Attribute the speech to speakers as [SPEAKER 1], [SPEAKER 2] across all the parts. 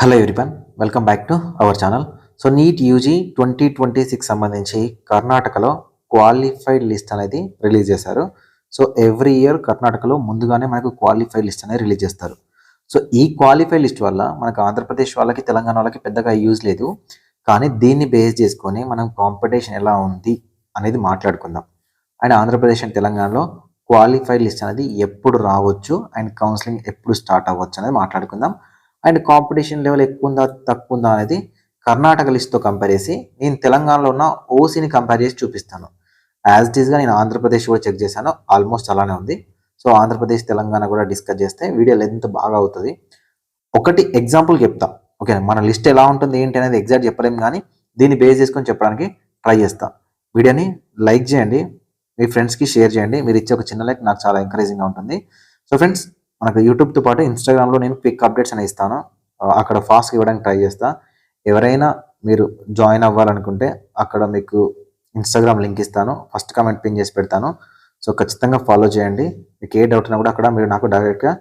[SPEAKER 1] Hello everyone, welcome back to our channel. So NEET UG 2026 సంబంధించి కర్ణాటకలో qualified list అనేది release చేశారు. So every year కర్ణాటకలో ముందుగానే మనకు క్వాలిఫైడ్ లిస్ట్ అనేది రిలీజ్ చేస్తారు. సో ఈ క్వాలిఫైడ్ లిస్ట్ వల్ల మనకు ఆంధ్రప్రదేశ్ వాళ్ళకి, తెలంగాణ వాళ్ళకి పెద్దగా యూజ్ లేదు. కానీ దీన్ని బేస్ చేసుకొని మనం కాంపిటీషన్ ఎలా ఉంది అనేది మాట్లాడుకుందాం. అండ్ ఆంధ్రప్రదేశ్ అండ్ తెలంగాణలో క్వాలిఫైడ్ లిస్ట్ అనేది ఎప్పుడు రావచ్చు అండ్ కౌన్సిలింగ్ ఎప్పుడు స్టార్ట్ అవ్వచ్చు అనేది మాట్లాడుకుందాం. అండ్ కాంపిటీషన్ లెవెల్ ఎక్కువ ఉందా తక్కువ ఉందా అనేది కర్ణాటక లిస్ట్తో కంపేర్ చేసి నేను తెలంగాణలో ఉన్న ఓసీని కంపేర్ చేసి చూపిస్తాను. యాజ్ ఇట్ ఈస్గా నేను ఆంధ్రప్రదేశ్ కూడా చెక్ చేశాను, ఆల్మోస్ట్ అలానే ఉంది. సో ఆంధ్రప్రదేశ్ తెలంగాణ కూడా డిస్కస్ చేస్తే వీడియో లెంత్ బాగా అవుతుంది. ఒకటి ఎగ్జాంపుల్ చెప్తా, ఓకే. మన లిస్ట్ ఎలా ఉంటుంది ఏంటి అనేది ఎగ్జాక్ట్ చెప్పలేము, కానీ దీన్ని బేస్ చేసుకొని చెప్పడానికి ట్రై చేస్తా. వీడియోని లైక్ చేయండి, మీ ఫ్రెండ్స్కి షేర్ చేయండి. మీరు ఇచ్చే ఒక చిన్న లైక్ నాకు చాలా ఎంకరేజింగ్గా ఉంటుంది. సో ఫ్రెండ్స్, మనకు యూట్యూబ్తో పాటు ఇన్స్టాగ్రామ్లో నేను క్విక్ అప్డేట్స్ అని ఇస్తాను, అక్కడ ఫాస్ట్గా ఇవ్వడానికి ట్రై చేస్తా. ఎవరైనా మీరు జాయిన్ అవ్వాలనుకుంటే అక్కడ మీకు ఇన్స్టాగ్రామ్ లింక్ ఇస్తాను, ఫస్ట్ కామెంట్ పిన్ చేసి పెడతాను. సో ఖచ్చితంగా ఫాలో చేయండి. మీకు ఏ డౌట్ ఉన్నా కూడా అక్కడ మీరు నాకు డైరెక్ట్గా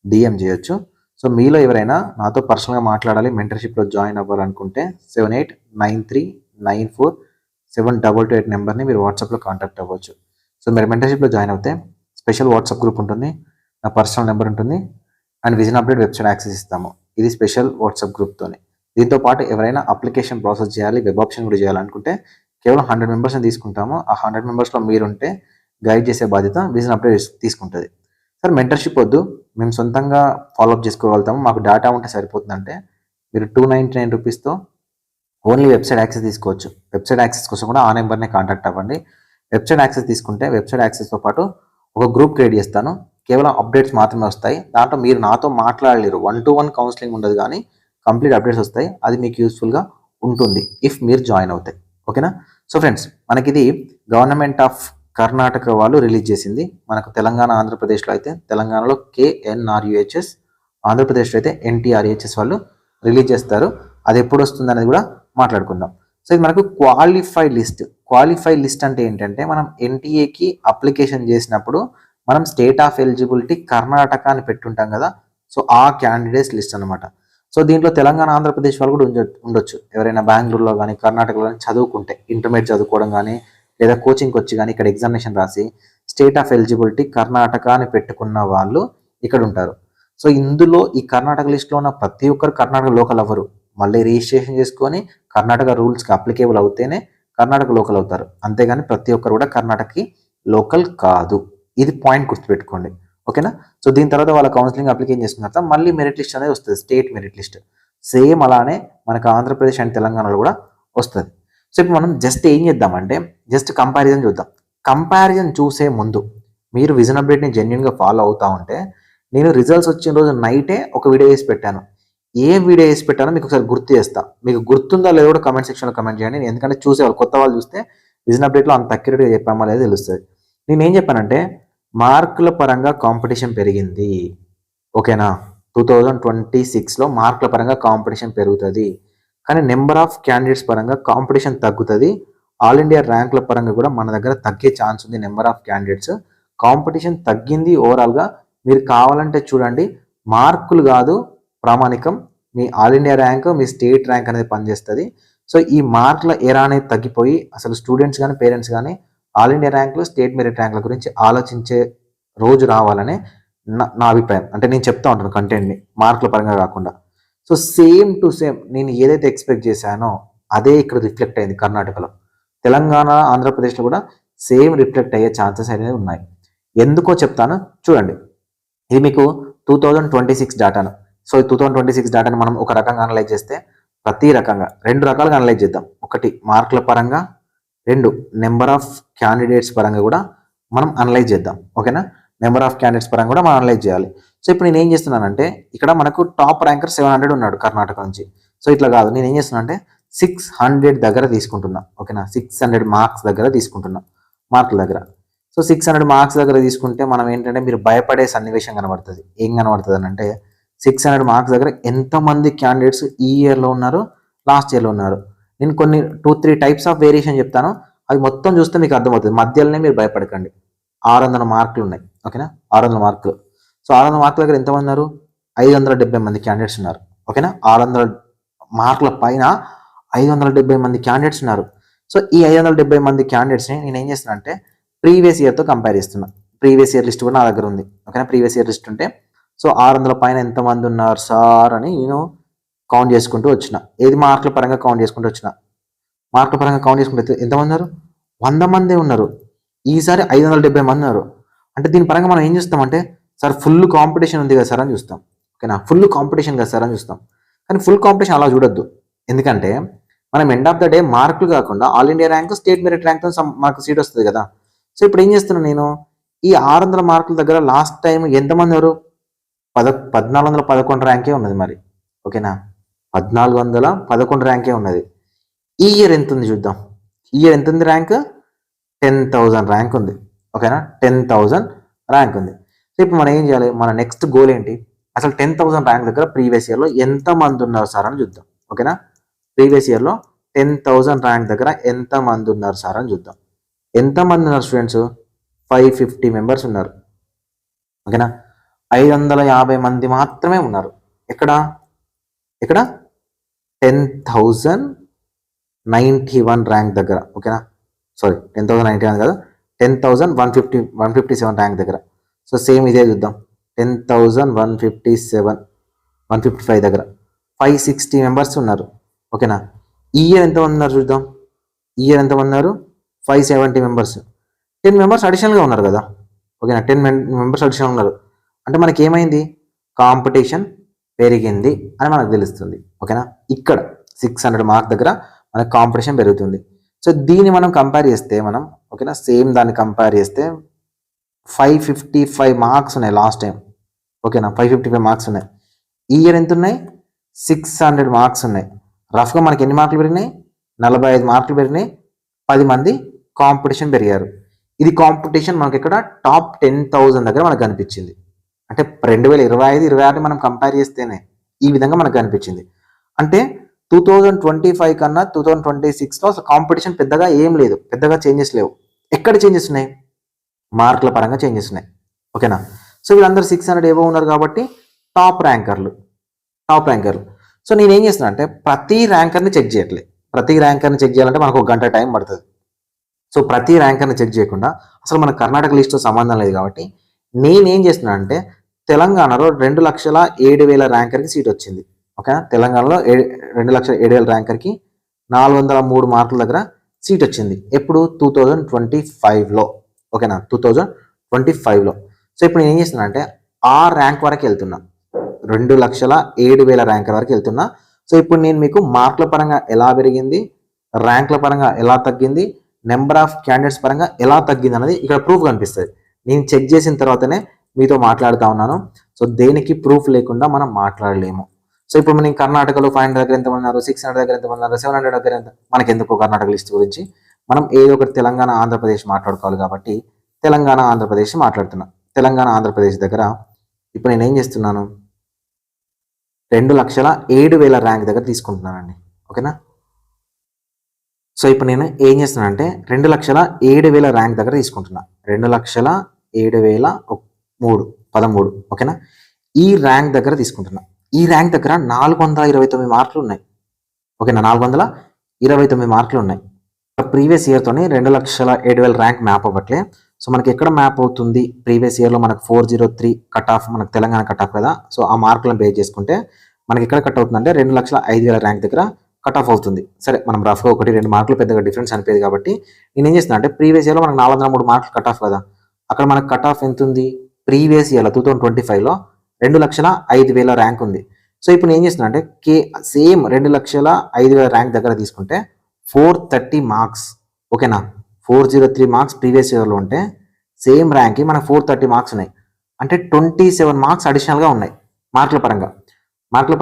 [SPEAKER 1] డిఎం చేయొచ్చు. సో మీలో ఎవరైనా నాతో పర్సనల్గా మాట్లాడాలి, మెంటర్షిప్లో జాయిన్ అవ్వాలనుకుంటే 7893947228 నెంబర్ని మీరు వాట్సాప్లో కాంటాక్ట్ అవ్వచ్చు. సో మీరు మెంటర్షిప్లో జాయిన్ అవుతే స్పెషల్ వాట్సాప్ గ్రూప్ ఉంటుంది, నా పర్సనల్ నెంబర్ ఉంటుంది, and vision update website access ఇస్తాము. ఇది స్పెషల్ వాట్సాప్ గ్రూప్తోనే. దీంతో పాటు ఎవరైనా అప్లికేషన్ ప్రాసెస్ చేయాలి, వెబ్ ఆప్షన్ కూడా చేయాలనుకుంటే కేవలం 100 మెంబర్స్ని తీసుకుంటాము. ఆ 100 మెంబర్స్లో మీరుంటే గైడ్ చేసే బాధ్యత విజన్ అప్డేట్ తీసుకుంటుంది. సార్ మెంటర్షిప్ వద్దు, మేము సొంతంగా ఫాలోఅప్ చేసుకోగలుగుతాము, మాకు డేటా ఉంటే సరిపోతుందంటే మీరు 299 రూపీస్తో ఓన్లీ వెబ్సైట్ యాక్సెస్ తీసుకోవచ్చు. వెబ్సైట్ యాక్సెస్ కోసం కూడా ఆ నెంబర్నే కాంటాక్ట్ అవ్వండి. వెబ్సైట్ యాక్సెస్ తీసుకుంటే వెబ్సైట్ యాక్సెస్తో పాటు ఒక గ్రూప్ క్రియేట్ చేస్తాను, కేవలం అప్డేట్స్ మాత్రమే వస్తాయి. దాంట్లో మీరు నాతో మాట్లాడలేరు, 1-to-1 కౌన్సిలింగ్ ఉండదు, కానీ కంప్లీట్ అప్డేట్స్ వస్తాయి. అది మీకు యూస్ఫుల్గా ఉంటుంది ఇఫ్ మీరు జాయిన్ అవుతాయి, ఓకేనా. సో ఫ్రెండ్స్, మనకి ఇది గవర్నమెంట్ ఆఫ్ కర్ణాటక వాళ్ళు రిలీజ్ చేసింది. మనకు తెలంగాణ, ఆంధ్రప్రదేశ్లో అయితే తెలంగాణలో KNRUHS, ఆంధ్రప్రదేశ్లో అయితే NTRHS వాళ్ళు రిలీజ్ చేస్తారు. అది ఎప్పుడు వస్తుంది అనేది కూడా మాట్లాడుకుందాం. సో ఇది మనకు క్వాలిఫైడ్ లిస్ట్. క్వాలిఫైడ్ లిస్ట్ అంటే ఏంటంటే మనం NTA అప్లికేషన్ చేసినప్పుడు మనం స్టేట్ ఆఫ్ ఎలిజిబిలిటీ కర్ణాటక అని పెట్టుంటాం కదా, సో ఆ క్యాండిడేట్స్ లిస్ట్ అనమాట. సో దీంట్లో తెలంగాణ, ఆంధ్రప్రదేశ్ వాళ్ళు కూడా ఉండొచ్చు. ఎవరైనా బెంగళూరులో కానీ కర్ణాటకలో కానీ చదువుకుంటే, ఇంటర్మీడియట్ చదువుకోవడం కానీ లేదా కోచింగ్కి వచ్చి కానీ ఇక్కడ ఎగ్జామినేషన్ రాసి స్టేట్ ఆఫ్ ఎలిజిబిలిటీ కర్ణాటక అని పెట్టుకున్న వాళ్ళు ఇక్కడ ఉంటారు. సో ఇందులో ఈ కర్ణాటక లిస్ట్లో ఉన్న ప్రతి ఒక్కరు కర్ణాటక లోకల్ అవ్వరు. మళ్ళీ రిజిస్ట్రేషన్ చేసుకొని కర్ణాటక రూల్స్కి అప్లికేబుల్ అవుతేనే కర్ణాటక లోకల్ అవుతారు, అంతేగాని ప్రతి ఒక్కరు కూడా కర్ణాటకకి లోకల్ కాదు. ఇది పాయింట్ గుర్తుపెట్టుకోండి, ఓకేనా. సో దీని తర్వాత వాళ్ళ కౌన్సిలింగ్ అప్లికేషన్ చేసుకున్న తర్వాత మళ్ళీ మెరిట్ లిస్ట్ అనేది వస్తుంది, స్టేట్ మెరిట్ లిస్ట్. సేమ్ అలానే మనకు ఆంధ్రప్రదేశ్ అండ్ తెలంగాణలో కూడా వస్తుంది. సో ఇప్పుడు మనం జస్ట్ ఏం చేద్దామంటే జస్ట్ కంపారిజన్ చూద్దాం. కంపారిజన్ చూసే ముందు మీరు విజన్ అప్డేట్ని జెన్యున్గా ఫాలో అవుతా ఉంటే, నేను రిజల్ట్స్ వచ్చిన రోజు నైటే ఒక వీడియో వేసి పెట్టాను. ఏం వీడియో వేసి పెట్టానో మీకు ఒకసారి గుర్తు చేస్తా. మీకు గుర్తుందా లేదో కూడా కమెంట్ సెక్షన్లో కమెంట్ చేయండి. ఎందుకంటే చూసేవాళ్ళు, కొత్త వాళ్ళు చూస్తే విజన్ అప్డేట్లో అంత అక్యురేట్గా చెప్పామా లేదా తెలుస్తుంది. నేనేం చెప్పానంటే మార్కుల పరంగా కాంపిటీషన్ పెరిగింది, ఓకేనా. 2026లో మార్కుల పరంగా కాంపిటీషన్ పెరుగుతుంది, కానీ నెంబర్ ఆఫ్ క్యాండిడేట్స్ పరంగా కాంపిటీషన్ తగ్గుతుంది. ఆల్ ఇండియా ర్యాంకుల పరంగా కూడా మన దగ్గర తగ్గే ఛాన్స్ ఉంది. నెంబర్ ఆఫ్ క్యాండిడేట్స్ కాంపిటీషన్ తగ్గింది ఓవరాల్గా. మీరు కావాలంటే చూడండి, మార్కులు కాదు ప్రామాణికం, మీ ఆల్ ఇండియా ర్యాంక్, మీ స్టేట్ ర్యాంక్ అనేది పనిచేస్తుంది. సో ఈ మార్కుల ఎరా అనేది తగ్గిపోయి అసలు స్టూడెంట్స్ కానీ పేరెంట్స్ కానీ ఆల్ ఇండియా ర్యాంకులు, స్టేట్ మెరిట్ ర్యాంకుల గురించి ఆలోచించే రోజు రావాలనే నా అభిప్రాయం. అంటే నేను చెప్తా ఉంటాను కంటెంట్ని మార్కుల పరంగా కాకుండా. సో సేమ్ టు సేమ్ నేను ఏదైతే ఎక్స్పెక్ట్ చేశానో అదే ఇక్కడ రిఫ్లెక్ట్ అయింది కర్ణాటకలో. తెలంగాణ, ఆంధ్రప్రదేశ్లో కూడా సేమ్ రిఫ్లెక్ట్ అయ్యే ఛాన్సెస్ అనేవి ఉన్నాయి. ఎందుకో చెప్తాను చూడండి. ఇది మీకు 2026 డేటాను. సో ఈ 2026 డేటాను మనం ఒక రకంగా అనలైజ్ చేస్తే ప్రతి రకంగా 2 రకాలుగా అనలైజ్ చేద్దాం. ఒకటి మార్కుల పరంగా, 2 నెంబర్ ఆఫ్ క్యాండిడేట్స్ పరంగా కూడా మనం అనలైజ్ చేద్దాం, ఓకేనా. నెంబర్ ఆఫ్ క్యాండిడేట్స్ పరంగా కూడా మనం అనలైజ్ చేయాలి. సో ఇప్పుడు నేను ఏం చేస్తున్నానంటే ఇక్కడ మనకు టాప్ ర్యాంకర్ 700 ఉన్నాడు కర్ణాటక నుంచి. సో ఇట్లా కాదు, నేను ఏం చేస్తున్నా అంటే 600 దగ్గర తీసుకుంటున్నా, ఓకేనా. 600 మార్క్స్ దగ్గర తీసుకుంటున్నా, మార్కుల దగ్గర. సో 600 మార్క్స్ దగ్గర తీసుకుంటే మనం ఏంటంటే మీరు భయపడే సన్నివేశం కనబడుతుంది. ఏం కనబడుతుంది అని అంటే 600 మార్క్స్ దగ్గర ఎంతమంది క్యాండిడేట్స్ ఈ ఇయర్లో ఉన్నారు, లాస్ట్ ఇయర్లో ఉన్నారు. నేను కొన్ని 2-3 టైప్స్ ఆఫ్ వేరియేషన్ చెప్తాను, అది మొత్తం చూస్తే మీకు అర్థమవుతుంది. మధ్యలోనే మీరు భయపడకండి. 600 మార్కులు ఉన్నాయి, ఓకేనా. 600 మార్కులు. సో 600 మార్కుల దగ్గర ఎంతమంది ఉన్నారు, 570 మంది క్యాండిడేట్స్ ఉన్నారు. ఓకేనా. 600 మార్కుల పైన 570 మంది క్యాండిడేట్స్ ఉన్నారు. సో ఈ 570 మంది క్యాండిడేట్స్ని నేను ఏం చేస్తున్నా అంటే ప్రీవియస్ ఇయర్తో కంపేర్ చేస్తున్నా. ప్రీవియస్ ఇయర్ లిస్ట్ కూడా నా దగ్గర ఉంది. ఓకేనా. ప్రీవియస్ ఇయర్ లిస్ట్ ఉంటే సో 600 పైన ఎంతమంది ఉన్నారు సార్ అని నేను కౌంట్ చేసుకుంటూ వచ్చిన. ఏది మార్కుల పరంగా కౌంట్ చేసుకుంటూ వచ్చిన. మార్కుల పరంగా కౌంట్ చేసుకుంటే ఎంతమంది ఉన్నారు? 100 మంది ఉన్నారు. ఈసారి 570 మంది ఉన్నారు. అంటే దీని పరంగా మనం ఏం చూస్తామంటే సార్ ఫుల్ కాంపిటీషన్ ఉంది కదా సార్ అని చూస్తాం. ఓకేనా. ఫుల్ కాంపిటీషన్ కదా సార్ అని చూస్తాం. కానీ ఫుల్ కాంపిటీషన్ అలా చూడొద్దు. ఎందుకంటే మనం ఎండ్ ఆఫ్ ద డే మార్కులు కాకుండా all India rank, state merit ర్యాంక్తో మాకు సీట్ వస్తుంది కదా. సో ఇప్పుడు ఏం చేస్తున్నాను నేను, ఈ 600 మార్కుల దగ్గర లాస్ట్ టైం ఎంతమంది ఎవరు 1411 ర్యాంకే ఉన్నది మరి. ఓకేనా. 1411 ర్యాంకే ఉన్నది. ఈ ఇయర్ ఎంత ఉంది చూద్దాం. ఈ ఇయర్ ఎంత ఉంది ర్యాంక్? 10,000 ర్యాంక్ ఉంది. ఓకేనా. 10,000 ర్యాంక్ ఉంది. సో ఇప్పుడు మనం ఏం చేయాలి, మన నెక్స్ట్ గోల్ ఏంటి, అసలు 10,000 ర్యాంక్ దగ్గర ప్రీవియస్ ఇయర్లో ఎంతమంది ఉన్నారు సార్ అని చూద్దాం. ఓకేనా. ప్రీవియస్ ఇయర్లో 10,000 ర్యాంక్ దగ్గర ఎంతమంది ఉన్నారు సార్ అని చూద్దాం. ఎంతమంది ఉన్నారు స్టూడెంట్స్? 550 మెంబర్స్ ఉన్నారు. ఓకేనా. 550 మంది మాత్రమే ఉన్నారు. ఎక్కడ 10,091 ర్యాంక్ దగ్గర. ఓకేనా. సారీ 10,091 కాదు, 10,157 ర్యాంక్ దగ్గర. సో సేమ్ ఇదే చూద్దాం. 10,157, 155 దగ్గర 560 మెంబర్స్ ఉన్నారు. ఓకేనా. ఈ ఇయర్ ఎంతమంది ఉన్నారు చూద్దాం. ఈ ఇయర్ ఎంతమంది ఉన్నారు? 570 మెంబర్స్. 10 మెంబర్స్ అడిషనల్గా ఉన్నారు కదా. ఓకేనా. 10 మెంబర్స్ అడిషనల్ ఉన్నారు. అంటే మనకి ఏమైంది, కాంపిటీషన్ పెరిగింది అని మనకు తెలుస్తుంది. ఓకేనా. ఇక్కడ 600 మార్క్ దగ్గర మనకు కాంపిటీషన్ పెరుగుతుంది. సో దీన్ని మనం కంపేర్ చేస్తే మనం, ఓకేనా, సేమ్ దాన్ని కంపేర్ చేస్తే 555 మార్క్స్ ఉన్నాయి లాస్ట్ టైం. ఓకేనా. 555 మార్క్స్ ఉన్నాయి. ఈ ఇయర్ ఎంత ఉన్నాయి? 600 మార్క్స్ ఉన్నాయి. రఫ్గా మనకి ఎన్ని మార్కులు పెరిగినాయి? 45 మార్కులు పెరిగినాయి. 10 మంది కాంపిటీషన్ పెరిగారు. ఇది కాంపిటీషన్ మనకి ఇక్కడ టాప్ 10,000 దగ్గర మనకు కనిపించింది. అంటే 2025-26 మనం కంపేర్ చేస్తేనే ఈ విధంగా మనకు కనిపించింది. అంటే 2025 కన్నా 2026లో అసలు కాంపిటీషన్ పెద్దగా ఏం లేదు, పెద్దగా చేంజెస్ లేవు. ఎక్కడ చేంజెస్ ఉన్నాయి? మార్కుల పరంగా చేంజెస్ ఉన్నాయి. ఓకేనా. సో వీళ్ళందరూ 600 ఏవో ఉన్నారు కాబట్టి టాప్ ర్యాంకర్లు. సో నేను ఏం చేస్తున్నా అంటే ప్రతి ర్యాంకర్ని చెక్ చేయట్లేదు. ప్రతి ర్యాంకర్ని చెక్ చేయాలంటే మనకు 1 గంట టైం పడుతుంది. సో ప్రతి ర్యాంకర్ని చెక్ చేయకుండా అసలు మన కర్ణాటక లిస్టుతో సంబంధం లేదు కాబట్టి నేనేం చేస్తున్నా అంటే తెలంగాణలో 2,07,000 ర్యాంకర్కి సీట్ వచ్చింది. ఓకేనా. తెలంగాణలో 2,07,000 ర్యాంకర్కి 403 మార్కుల దగ్గర సీట్ వచ్చింది. ఎప్పుడు? 2025లో. ఓకేనా. 2025లో. సో ఇప్పుడు నేను ఏం చేస్తున్నా అంటే ఆ ర్యాంక్ వరకు వెళ్తున్నా, 2,07,000 ర్యాంకర్ వరకు వెళ్తున్నా. సో ఇప్పుడు నేను మీకు మార్కుల పరంగా ఎలా పెరిగింది, ర్యాంకుల పరంగా ఎలా తగ్గింది, నెంబర్ ఆఫ్ క్యాండిడేట్స్ పరంగా ఎలా తగ్గింది అనేది ఇక్కడ ప్రూఫ్ కనిపిస్తుంది. నేను చెక్ చేసిన తర్వాతనే మీతో మాట్లాడుతూ ఉన్నాను. సో దేనికి ప్రూఫ్ లేకుండా మనం మాట్లాడలేము. సో ఇప్పుడు మనం కర్ణాటకలో 500 దగ్గర ఎంతమంది ఉన్నారు, 600 దగ్గర ఎంతమంది ఉన్నారు, 700 దగ్గర ఎంత, మనకి ఎందుకు కర్ణాటక లిస్ట్ గురించి, మనం ఏదో ఒకటి తెలంగాణ ఆంధ్రప్రదేశ్ మాట్లాడుకోవాలి కాబట్టి తెలంగాణ ఆంధ్రప్రదేశ్ మాట్లాడుతున్నా. తెలంగాణ ఆంధ్రప్రదేశ్ దగ్గర ఇప్పుడు నేను ఏం చేస్తున్నాను, 2,07,000 ర్యాంక్ దగ్గర తీసుకుంటున్నానండి. ఓకేనా. సో ఇప్పుడు నేను ఏం చేస్తున్నానంటే 2,07,000 ర్యాంక్ దగ్గర తీసుకుంటున్నా. 2,07,013. ఓకేనా. ఈ ర్యాంక్ దగ్గర తీసుకుంటున్నా. ఈ ర్యాంక్ దగ్గర 429 మార్కులు ఉన్నాయి. ఓకేనా. 429 మార్కులు ఉన్నాయి. ప్రీవియస్ ఇయర్తోనే 2,07,000 ర్యాంక్ మ్యాప్ అవ్వట్లే. సో మనకి ఎక్కడ మ్యాప్ అవుతుంది, ప్రీవియస్ ఇయర్లో మనకు 403 కట్ ఆఫ్, మనకు తెలంగాణ కట్ ఆఫ్ కదా. సో ఆ మార్కులను బేస్ చేసుకుంటే మనకి ఎక్కడ కట్ అవుతుంది అంటే 2,05,000 ర్యాంక్ దగ్గర కట్ ఆఫ్ అవుతుంది. సరే మనం రఫ్గా 1-2 మార్కులు పెద్దగా డిఫరెన్స్ అనిపేది కాబట్టి నేను ఏం చేస్తున్నా అంటే ప్రీవియస్ ఇయర్లో మనకు 403 మార్కులు కట్ ఆఫ్ కదా, అక్కడ మనకు కట్ ఆఫ్ ఎంత ఉంది, ప్రీవియస్ ఇయర్లో 2025లో 2,05,000 ర్యాంక్ ఉంది. సో ఇప్పుడు నేను ఏం చేస్తున్నా అంటే సేమ్ 2,05,000 ర్యాంక్ దగ్గర తీసుకుంటే 430 మార్క్స్. ఓకేనా. 403 మార్క్స్ ప్రీవియస్ ఇయర్లో ఉంటే సేమ్ ర్యాంక్కి మనకు 430 మార్క్స్ ఉన్నాయి. అంటే 27 మార్క్స్ అడిషనల్గా ఉన్నాయి. మార్కుల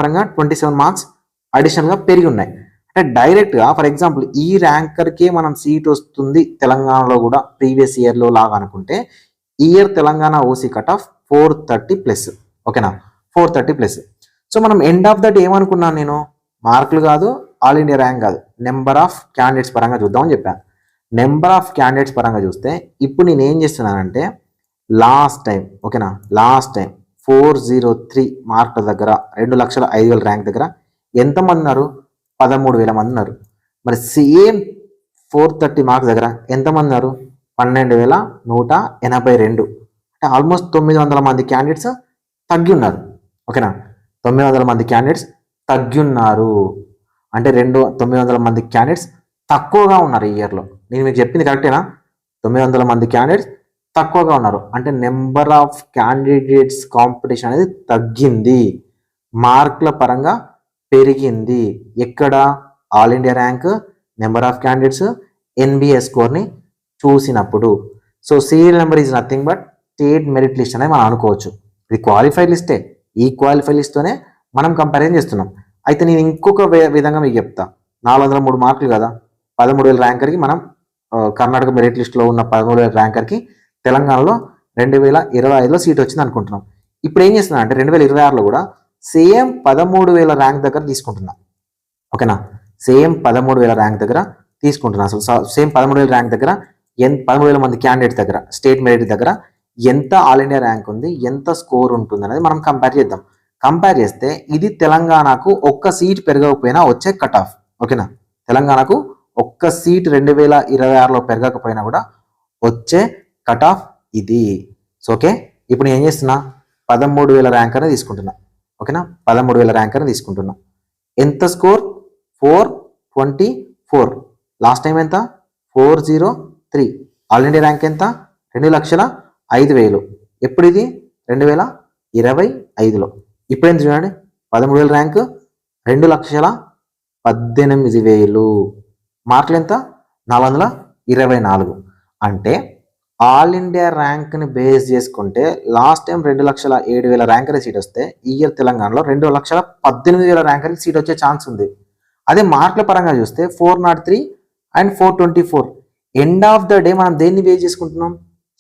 [SPEAKER 1] పరంగా 27 మార్క్స్ అడిషనల్గా పెరిగి ఉన్నాయి. అంటే డైరెక్ట్గా ఫర్ ఎగ్జాంపుల్ ఈ ర్యాంకర్కే మనం సీట్ వస్తుంది తెలంగాణలో కూడా ప్రీవియస్ ఇయర్లో లాగా అనుకుంటే year Telangana OC cut off 430+. ఓకేనా. 430+. సో మనం ఎండ్ ఆఫ్ ద డే ఏమనుకున్నాను నేను, మార్కులు కాదు, ఆల్ ఇండియా ర్యాంక్ కాదు, నెంబర్ ఆఫ్ క్యాండిడేట్స్ పరంగా చూద్దామని చెప్పాను. నెంబర్ ఆఫ్ క్యాండిడేట్స్ పరంగా చూస్తే ఇప్పుడు నేను ఏం చేస్తున్నానంటే లాస్ట్ టైం, ఓకేనా, లాస్ట్ టైం 403 మార్కుల దగ్గర 2,05,000 ర్యాంక్ దగ్గర ఎంతమంది ఉన్నారు? 13,000 మంది ఉన్నారు. మరి సేమ్ 430 మార్క్స్ దగ్గర ఎంతమంది ఉన్నారు? 12,182. అంటే ఆల్మోస్ట్ 900 మంది క్యాండిడేట్స్ తగ్గి ఉన్నారు. ఓకేనా, 900 మంది క్యాండిడేట్స్ తగ్గి ఉన్నారు. అంటే 900 మంది క్యాండిడేట్స్ తక్కువగా ఉన్నారు ఈ ఇయర్లో. నేను మీకు చెప్పింది కరెక్టేనా? 900 మంది క్యాండిడేట్స్ తక్కువగా ఉన్నారు. అంటే నెంబర్ ఆఫ్ క్యాండిడేట్స్ కాంపిటీషన్ అనేది తగ్గింది, మార్కుల పరంగా పెరిగింది. ఎక్కడ? All India rank, number of candidates, NBA స్కోర్ని చూసినప్పుడు. So serial number is nothing but state merit list అనేది మనం అనుకోవచ్చు. ఇది క్వాలిఫైడ్ లిస్టే. ఈ క్వాలిఫైడ్ లిస్ట్తోనే మనం కంపారిజన్ చేస్తున్నాం. అయితే నేను ఇంకొక విధంగా మీకు చెప్తా. 403 మార్కులు కదా, 13,000 ర్యాంకర్కి మనం కర్ణాటక మెరిట్ లిస్ట్లో ఉన్న 13,000 ర్యాంకర్కి తెలంగాణలో 2025లో సీట్ వచ్చింది అనుకుంటున్నాం. ఇప్పుడు ఏం చేస్తున్నా అంటే 2026లో కూడా సేమ్ 13,000 ర్యాంక్ దగ్గర తీసుకుంటున్నా. ఓకేనా, సేమ్ 13,000 ర్యాంక్ దగ్గర తీసుకుంటున్నా. అసలు సేమ్ 13,000 ర్యాంక్ దగ్గర 13,000 మంది క్యాండిడేట్స్ దగ్గర స్టేట్ మెరిట్ దగ్గర ఎంత ఆల్ ఇండియా ర్యాంక్ ఉంది, ఎంత స్కోర్ ఉంటుంది అనేది మనం కంపేర్ చేద్దాం. కంపేర్ చేస్తే ఇది తెలంగాణకు ఒక్క సీట్ పెరగకపోయినా వచ్చే కట్ ఆఫ్. ఓకేనా, తెలంగాణకు ఒక్క సీట్ 2026లో పెరగకపోయినా కూడా వచ్చే కట్ ఆఫ్ ఇది. సో ఓకే, ఇప్పుడు నేను ఏం చేస్తున్నా? 13,000 ర్యాంక్ అనేది తీసుకుంటున్నా. ఓకేనా, 13,000 ర్యాంక్ అనేది తీసుకుంటున్నా. ఎంత స్కోర్? 424. లాస్ట్ టైం ఎంత? 403. ఆల్ ఇండియా ర్యాంక్ ఎంత? 2,05,000. ఎప్పుడు ఇది? 2025లో. ఇప్పుడు ఎంత చూడండి, 13,000 ర్యాంక్ 2,18,000. మార్కులు ఎంత? 424. అంటే ఆల్ ఇండియా ర్యాంక్ని బేస్ చేసుకుంటే లాస్ట్ టైం 2,07,000 ర్యాంకర్ సీట్ వస్తే ఈ ఇయర్ తెలంగాణలో 2,18,000 ర్యాంకర్ సీట్ వచ్చే ఛాన్స్ ఉంది. అదే మార్కుల పరంగా చూస్తే 403 and 424. End of the day మనం దేన్ని బేస్ చేసుకుంటున్నాం?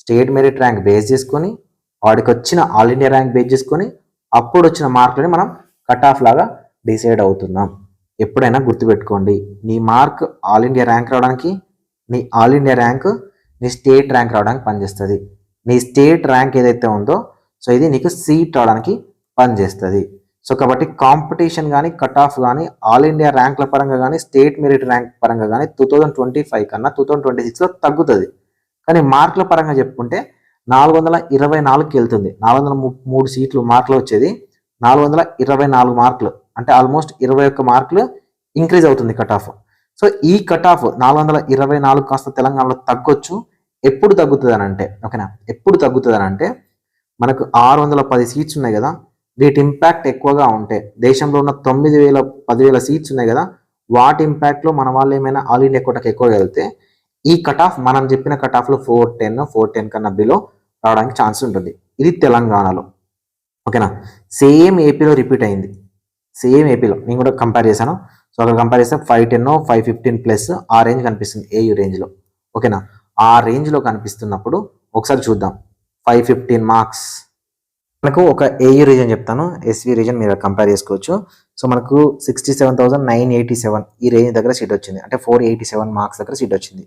[SPEAKER 1] స్టేట్ మెరిట్ ర్యాంక్ బేస్ చేసుకొని, వాడికి వచ్చిన ఆల్ ఇండియా ర్యాంక్ బేస్ చేసుకొని, అప్పుడు వచ్చిన మార్కులని మనం కట్ ఆఫ్ లాగా డిసైడ్ అవుతున్నాం. ఎప్పుడైనా గుర్తుపెట్టుకోండి, నీ మార్క్ ఆల్ ఇండియా ర్యాంక్ రావడానికి, నీ ఆల్ ఇండియా ర్యాంక్ నీ స్టేట్ ర్యాంక్ రావడానికి పనిచేస్తుంది. నీ స్టేట్ ర్యాంక్ ఏదైతే ఉందో సో ఇది నీకు సీట్ రావడానికి పనిచేస్తుంది. సో కాబట్టి కాంపిటీషన్ కానీ, కట్ ఆఫ్ కానీ, ఆల్ ఇండియా ర్యాంక్ల పరంగా కానీ, స్టేట్ మెరిట్ ర్యాంక్ పరంగా కానీ 2025 కన్నా 2026లో తగ్గుతుంది. కానీ మార్కుల పరంగా చెప్పుకుంటే 424కి వెళ్తుంది. 403 సీట్లు మార్కులు వచ్చేది 424 మార్కులు. అంటే ఆల్మోస్ట్ 21 మార్కులు ఇంక్రీజ్ అవుతుంది కట్ ఆఫ్. సో ఈ కట్ ఆఫ్ 424 కాస్త తెలంగాణలో తగ్గొచ్చు. ఎప్పుడు తగ్గుతుంది అని అంటే, ఓకేనా, ఎప్పుడు తగ్గుతుంది అని అంటే మనకు 610 సీట్స్ ఉన్నాయి కదా, వీటి ఇంపాక్ట్ ఎక్కువగా ఉంటే, దేశంలో ఉన్న 9,000-10,000 సీట్స్ ఉన్నాయి కదా, వాటి ఇంపాక్ట్లో మన వాళ్ళు ఏమైనా ఆల్ ఇండియా కోటాకి ఎక్కువగా వెళ్తే ఈ కట్ ఆఫ్ మనం చెప్పిన కట్ ఆఫ్లో 410 కన్నా బిలో రావడానికి ఛాన్స్ ఉంటుంది. ఇది తెలంగాణలో. ఓకేనా, సేమ్ ఏపీలో రిపీట్ అయింది. సేమ్ ఏపీలో నేను కూడా కంపేర్ చేశాను. సో అక్కడ కంపేర్ చేస్తే 510, 515 ప్లస్ ఆ రేంజ్ కనిపిస్తుంది ఏయూ రేంజ్లో. ఓకేనా, ఆ రేంజ్లో కనిపిస్తున్నప్పుడు ఒకసారి చూద్దాం. 515 మార్క్స్ మనకు ఒక ఏయూ రీజన్ చెప్తాను, ఎస్వి రీజన్ మీరు కంపేర్ చేసుకోవచ్చు. సో మనకు 67,987 ఈ రేంజ్ దగ్గర సీట్ వచ్చింది. అంటే 487 మార్క్స్ దగ్గర సీట్ వచ్చింది.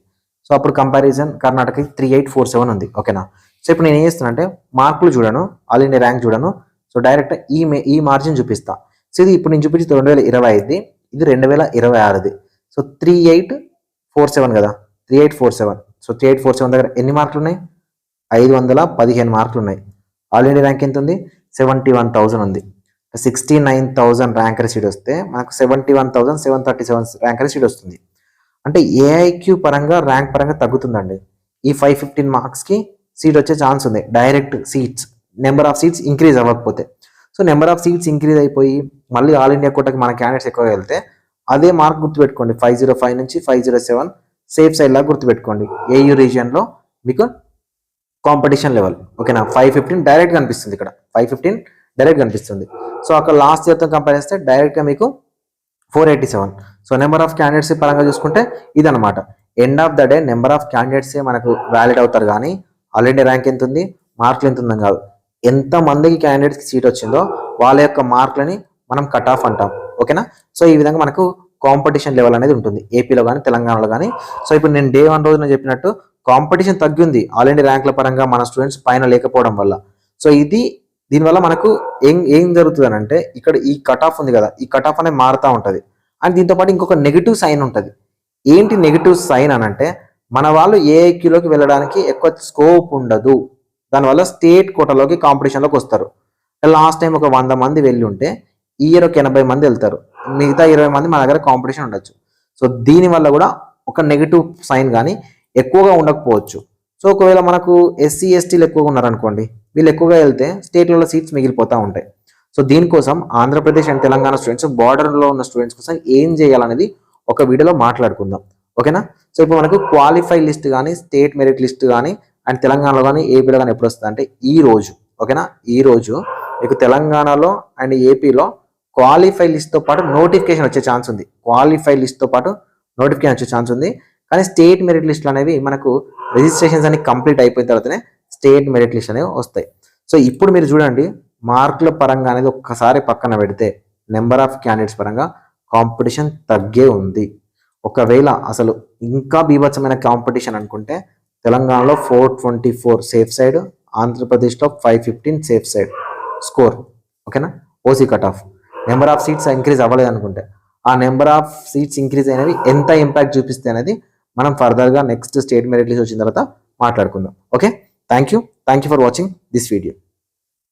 [SPEAKER 1] సో అప్పుడు కంపారిజన్ కర్ణాటకకి 3847 ఉంది. ఓకేనా, సో ఇప్పుడు నేను ఏం చేస్తున్నా అంటే మార్కులు చూడను, ఆల్ ఇండియా ర్యాంక్ చూడను. సో డైరెక్ట్ ఈ మార్జిన్ చూపిస్తా. సో ఇది ఇప్పుడు నేను చూపించి 2025ది, ఇది 2026ది. సో 3847 కదా, 3847. సో 3847 దగ్గర ఎన్ని మార్కులు ఉన్నాయి? 515 మార్కులు ఉన్నాయి. ఆల్ ఇండియా ర్యాంక్ ఎంత ఉంది? 71,000 ఉంది. 69,000 ర్యాంకర్ సీట్ వస్తే మనకు 71,737 ర్యాంకర్ సీట్ వస్తుంది. అంటే ఏఐక్యూ పరంగా ర్యాంక్ పరంగా తగ్గుతుందండి. ఈ 515 మార్క్స్కి సీట్ వచ్చే ఛాన్స్ ఉంది. Direct seats number of seats increase అవ్వకపోతే. So number of seats increase అయిపోయి మళ్ళీ ఆల్ ఇండియా కోటాకి మన క్యాండిడేట్స్ ఎక్కువగా వెళ్తే అదే మార్క్ గుర్తుపెట్టుకోండి. 505 నుంచి 507 సేఫ్ సైడ్ లాగా గుర్తుపెట్టుకోండి. ఏయూ రీజియన్లో మీకు కాంపిటీషన్ లెవెల్. ఓకేనా, 515 డైరెక్ట్ కనిపిస్తుంది. ఇక్కడ 515 డైరెక్ట్ కనిపిస్తుంది. సో అక్కడ లాస్ట్ ఇయర్తో కంపేర్ చేస్తే డైరెక్ట్గా మీకు 487. సో నెంబర్ ఆఫ్ క్యాండిడేట్స్ పరంగా చూసుకుంటే ఇదనమాట. End of the day number of క్యాండిడేట్సే మనకు వ్యాలిడ్ అవుతారు, కానీ ఆల్ ఇండియా ర్యాంక్ ఎంత ఉంది, మార్కులు ఎంత ఉందని కాదు. ఎంతమందికి క్యాండిడేట్స్కి సీట్ వచ్చిందో వాళ్ళ యొక్క మార్కులని మనం కట్ ఆఫ్ అంటాం. ఓకేనా, సో ఈ విధంగా మనకు కాంపిటీషన్ లెవెల్ అనేది ఉంటుంది ఏపీలో కానీ తెలంగాణలో కానీ. సో ఇప్పుడు నేను డే 1 రోజున చెప్పినట్టు కాంపిటీషన్ తగ్గింది ఆల్ ఇండియా ర్యాంకుల పరంగా మన స్టూడెంట్స్ పైన లేకపోవడం వల్ల. సో దీనివల్ల మనకు ఏం జరుగుతుంది అని అంటే ఇక్కడ ఈ కట్ ఆఫ్ ఉంది కదా, ఈ కట్ ఆఫ్ అనేది మారుతూ ఉంటుంది. అండ్ దీంతో పాటు ఇంకొక నెగిటివ్ సైన్ ఉంటుంది. ఏంటి నెగిటివ్ సైన్ అని అంటే మన వాళ్ళు ఏఐక్యూలోకి వెళ్ళడానికి ఎక్కువ స్కోప్ ఉండదు. దానివల్ల స్టేట్ కోటాలోకి కాంపిటీషన్లోకి వస్తారు. లాస్ట్ టైం ఒక 100 మంది వెళ్ళి ఉంటే ఈ ఇయర్ ఒక 80 మంది వెళ్తారు, మిగతా 20 మంది మన దగ్గర కాంపిటీషన్ ఉండొచ్చు. సో దీనివల్ల కూడా ఒక నెగిటివ్ సైన్ కానీ ఎక్కువగా ఉండకపోవచ్చు. సో ఒకవేళ మనకు ఎస్సీ ఎస్టీలు ఎక్కువగా ఉన్నారనుకోండి, వీళ్ళు ఎక్కువగా వెళ్తే స్టేట్లలో సీట్స్ మిగిలిపోతూ ఉంటాయి. సో దీనికోసం ఆంధ్రప్రదేశ్ అండ్ తెలంగాణ స్టూడెంట్స్, బార్డర్లో ఉన్న స్టూడెంట్స్ కోసం ఏం చేయాలనేది ఒక వీడియోలో మాట్లాడుకుందాం, ఓకేనా? సో ఇప్పుడు మనకు క్వాలిఫై లిస్ట్ కానీ, స్టేట్ మెరిట్ లిస్ట్ కానీ అండ్ తెలంగాణలో కానీ ఏపీలో కానీ ఎప్పుడు వస్తుంది అంటే ఈ రోజు, ఓకేనా? ఈ రోజు మీకు తెలంగాణలో అండ్ ఏపీలో క్వాలిఫై లిస్ట్తో పాటు నోటిఫికేషన్ వచ్చే ఛాన్స్ ఉంది. క్వాలిఫై లిస్ట్తో పాటు నోటిఫికేషన్ వచ్చే ఛాన్స్ ఉంది. కానీ స్టేట్ మెరిట్ లిస్టులు అనేవి మనకు రిజిస్ట్రేషన్స్ అన్ని కంప్లీట్ అయిపోయిన తర్వాతనే స్టేట్ మెరిట్ లిస్ట్ అనేవి వస్తాయి. సో ఇప్పుడు మీరు చూడండి, మార్కుల పరంగా అనేది ఒక్కసారి పక్కన పెడితే నెంబర్ ఆఫ్ క్యాండిడేట్స్ పరంగా కాంపిటీషన్ తగ్గే ఉంది. ఒకవేళ అసలు ఇంకా బీభత్సమైన కాంపిటీషన్ అనుకుంటే తెలంగాణలో 424 సేఫ్ సైడ్, ఆంధ్రప్రదేశ్లో 515 సేఫ్ సైడ్ స్కోర్, ఓకేనా? OC cut off. Number of seats increase అవ్వలేదు అనుకుంటే ఆ నెంబర్ ఆఫ్ సీట్స్ ఇంక్రీజ్ అయినవి ఎంత ఇంపాక్ట్ చూపిస్తే అనేది మనం ఫర్దర్గా నెక్స్ట్ స్టేట్ మెరిట్ లిస్ట్ వచ్చిన తర్వాత మాట్లాడుకుందాం. Okay, thank you for watching this video.